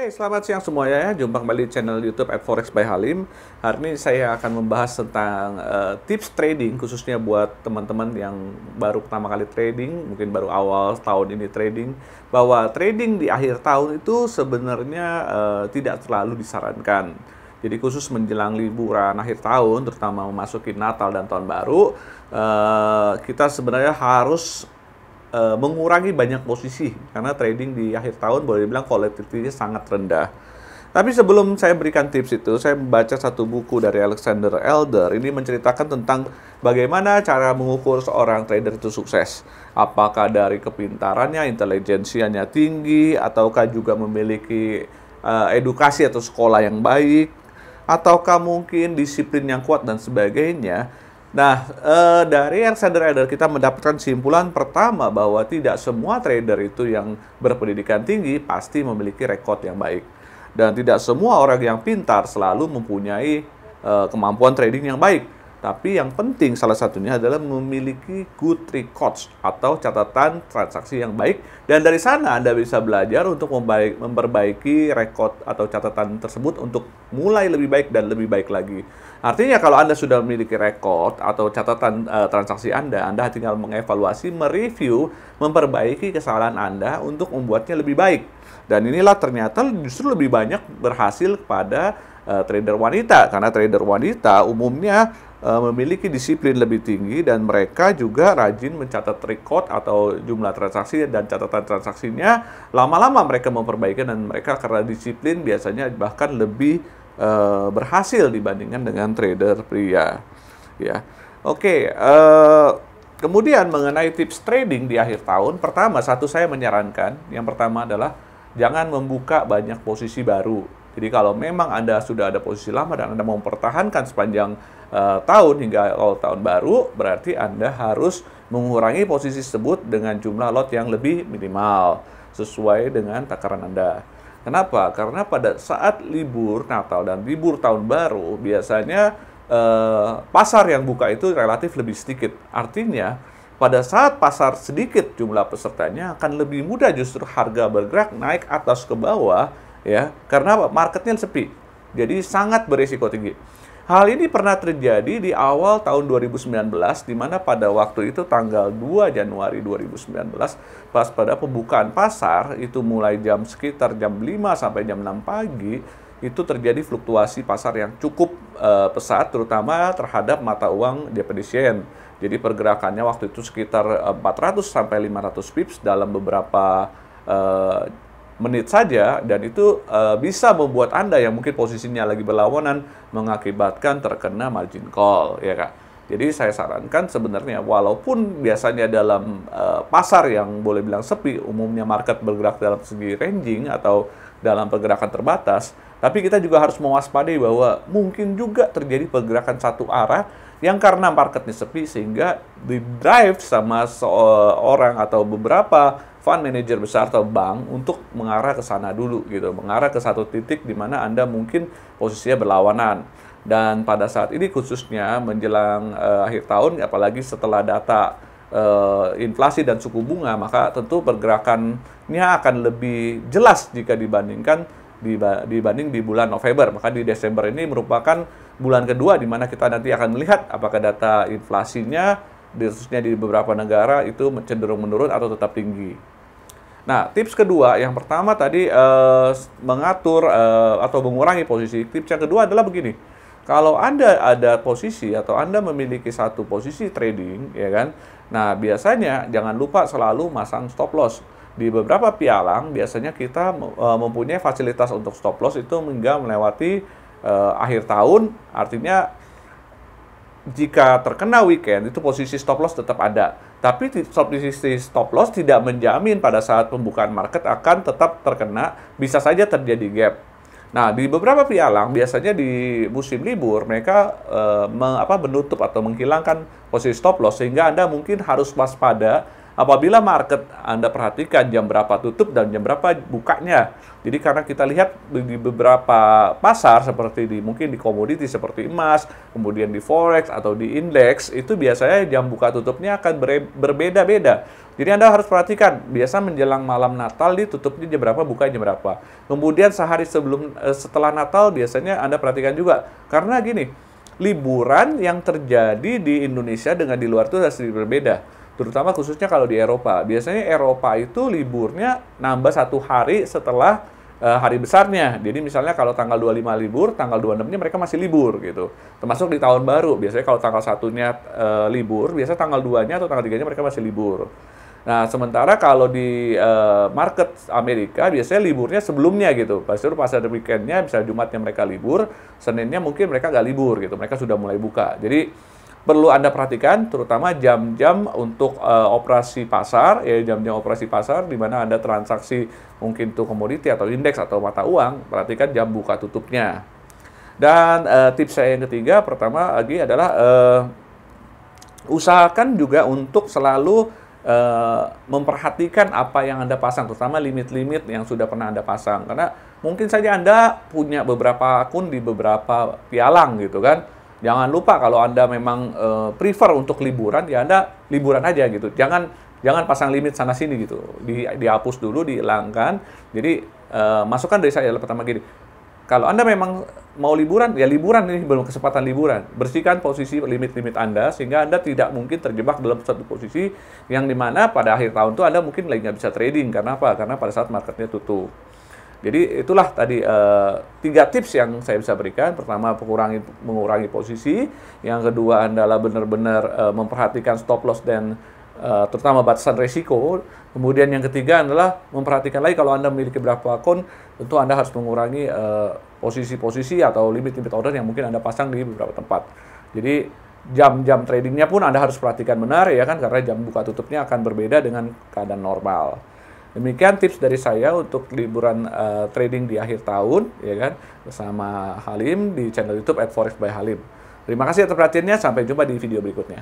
Selamat siang semuanya ya. Jumpa kembali di channel YouTube @forex by Halim. Hari ini saya akan membahas tentang tips trading khususnya buat teman-teman yang baru pertama kali trading, mungkin baru awal tahun ini trading, bahwa trading di akhir tahun itu sebenarnya tidak terlalu disarankan. Jadi khusus menjelang liburan akhir tahun, terutama memasuki Natal dan Tahun Baru, kita sebenarnya harus mengurangi banyak posisi karena trading di akhir tahun boleh dibilang volatility-nya sangat rendah. Tapi sebelum saya berikan tips itu, saya membaca satu buku dari Alexander Elder. Ini menceritakan tentang bagaimana cara mengukur seorang trader itu sukses. Apakah dari kepintarannya, intelijensianya tinggi, ataukah juga memiliki edukasi atau sekolah yang baik, ataukah mungkin disiplin yang kuat dan sebagainya. Nah, dari Alexander Elder kita mendapatkan kesimpulan pertama bahwa tidak semua trader itu yang berpendidikan tinggi pasti memiliki rekod yang baik. Dan tidak semua orang yang pintar selalu mempunyai kemampuan trading yang baik. Tapi yang penting salah satunya adalah memiliki good records atau catatan transaksi yang baik. Dan dari sana Anda bisa belajar untuk memperbaiki rekod atau catatan tersebut untuk mulai lebih baik dan lebih baik lagi. Artinya kalau Anda sudah memiliki rekod atau catatan transaksi Anda tinggal mengevaluasi, mereview, memperbaiki kesalahan Anda untuk membuatnya lebih baik. Dan inilah ternyata justru lebih banyak berhasil kepada trader wanita, karena trader wanita umumnya memiliki disiplin lebih tinggi dan mereka juga rajin mencatat record atau jumlah transaksi dan catatan transaksinya. Lama-lama mereka memperbaiki dan mereka karena disiplin biasanya bahkan lebih berhasil dibandingkan dengan trader pria. Ya, oke. Kemudian mengenai tips trading di akhir tahun, pertama saya menyarankan yang pertama adalah jangan membuka banyak posisi baru. Jadi kalau memang Anda sudah ada posisi lama dan Anda mau mempertahankan sepanjang tahun hingga awal tahun baru, berarti Anda harus mengurangi posisi tersebut dengan jumlah lot yang lebih minimal sesuai dengan takaran Anda. Kenapa? Karena pada saat libur Natal dan libur Tahun Baru biasanya pasar yang buka itu relatif lebih sedikit. Artinya pada saat pasar sedikit jumlah pesertanya akan lebih mudah justru harga bergerak naik atas ke bawah, ya, karena marketnya sepi. Jadi sangat berisiko tinggi. Hal ini pernah terjadi di awal tahun 2019, di mana pada waktu itu tanggal 2 Januari 2019, pas pada pembukaan pasar, itu mulai sekitar jam 5 sampai jam 6 pagi, itu terjadi fluktuasi pasar yang cukup pesat, terutama terhadap mata uang Japanese Yen. Jadi pergerakannya waktu itu sekitar 400 sampai 500 pips dalam beberapa menit saja, dan itu bisa membuat Anda yang mungkin posisinya lagi berlawanan mengakibatkan terkena margin call, ya Kak. Jadi saya sarankan sebenarnya walaupun biasanya dalam pasar yang boleh bilang sepi, umumnya market bergerak dalam segi ranging atau dalam pergerakan terbatas, tapi kita juga harus mewaspadai bahwa mungkin juga terjadi pergerakan satu arah yang karena marketnya sepi sehingga di-drive sama seorang atau beberapa fund manager besar atau bank untuk mengarah ke sana dulu gitu, mengarah ke satu titik di mana Anda mungkin posisinya berlawanan. Dan pada saat ini khususnya menjelang akhir tahun, apalagi setelah data inflasi dan suku bunga, maka tentu pergerakannya akan lebih jelas jika dibanding di bulan November. Maka di Desember ini merupakan bulan kedua di mana kita nanti akan melihat apakah data inflasinya khususnya di beberapa negara itu cenderung menurun atau tetap tinggi. Nah, tips kedua, yang pertama tadi mengatur atau mengurangi posisi. Tips yang kedua adalah begini, kalau Anda ada posisi atau Anda memiliki satu posisi trading, ya kan? Nah, biasanya jangan lupa selalu masang stop loss. Di beberapa pialang biasanya kita mempunyai fasilitas untuk stop loss itu hingga melewati akhir tahun, artinya jika terkena weekend, itu posisi stop loss tetap ada. Tapi posisi stop loss tidak menjamin pada saat pembukaan market akan tetap terkena, bisa saja terjadi gap. Nah, di beberapa pialang, biasanya di musim libur, mereka menutup atau menghilangkan posisi stop loss, sehingga Anda mungkin harus waspada apabila market Anda perhatikan jam berapa tutup dan jam berapa bukanya. Jadi karena kita lihat di beberapa pasar seperti mungkin di komoditi seperti emas, kemudian di forex atau di indeks, itu biasanya jam buka tutupnya akan berbeda-beda. Jadi Anda harus perhatikan, biasa menjelang malam Natal ditutupnya jam berapa, bukanya jam berapa. Kemudian sehari setelah Natal biasanya Anda perhatikan juga. Karena gini, liburan yang terjadi di Indonesia dengan di luar itu sedikit berbeda. Terutama khususnya kalau di Eropa. Biasanya Eropa itu liburnya nambah 1 hari setelah hari besarnya. Jadi misalnya kalau tanggal 25 libur, tanggal 26-nya mereka masih libur gitu. Termasuk di tahun baru. Biasanya kalau tanggal 1-nya libur, biasanya tanggal 2-nya atau tanggal 3-nya mereka masih libur. Nah, sementara kalau di market Amerika biasanya liburnya sebelumnya gitu. Pasti pas ada weekend-nya, bisa Jumatnya mereka libur, Seninnya mungkin mereka nggak libur gitu. Mereka sudah mulai buka. Jadi perlu Anda perhatikan terutama jam-jam untuk operasi pasar, ya jam-jam operasi pasar di mana Anda transaksi mungkin itu komoditi atau indeks atau mata uang, perhatikan jam buka tutupnya. Dan tips saya yang ketiga, pertama lagi adalah usahakan juga untuk selalu memperhatikan apa yang Anda pasang, terutama limit-limit yang sudah pernah Anda pasang. Karena mungkin saja Anda punya beberapa akun di beberapa pialang gitu kan. Jangan lupa kalau Anda memang prefer untuk liburan, ya Anda liburan aja gitu. Jangan pasang limit sana sini gitu. Dihapus dulu, dihilangkan. Jadi masukan dari saya adalah pertama gini. Kalau Anda memang mau liburan, ya liburan, ini belum kesempatan liburan. Bersihkan posisi limit-limit Anda sehingga Anda tidak mungkin terjebak dalam satu posisi yang dimana pada akhir tahun itu Anda mungkin lagi nggak bisa trading. Karena apa? Karena pada saat marketnya tutup. Jadi itulah tadi 3 tips yang saya bisa berikan. Pertama, mengurangi posisi. Yang kedua adalah benar-benar memperhatikan stop loss dan terutama batasan risiko. Kemudian yang ketiga adalah memperhatikan lagi kalau Anda memiliki berapa akun, tentu Anda harus mengurangi posisi-posisi atau limit-limit order yang mungkin Anda pasang di beberapa tempat. Jadi jam-jam tradingnya pun Anda harus perhatikan benar ya kan, karena jam buka tutupnya akan berbeda dengan keadaan normal. Demikian tips dari saya untuk liburan trading di akhir tahun, ya kan, bersama Halim di channel YouTube @forex by Halim. Terima kasih atas perhatiannya, sampai jumpa di video berikutnya.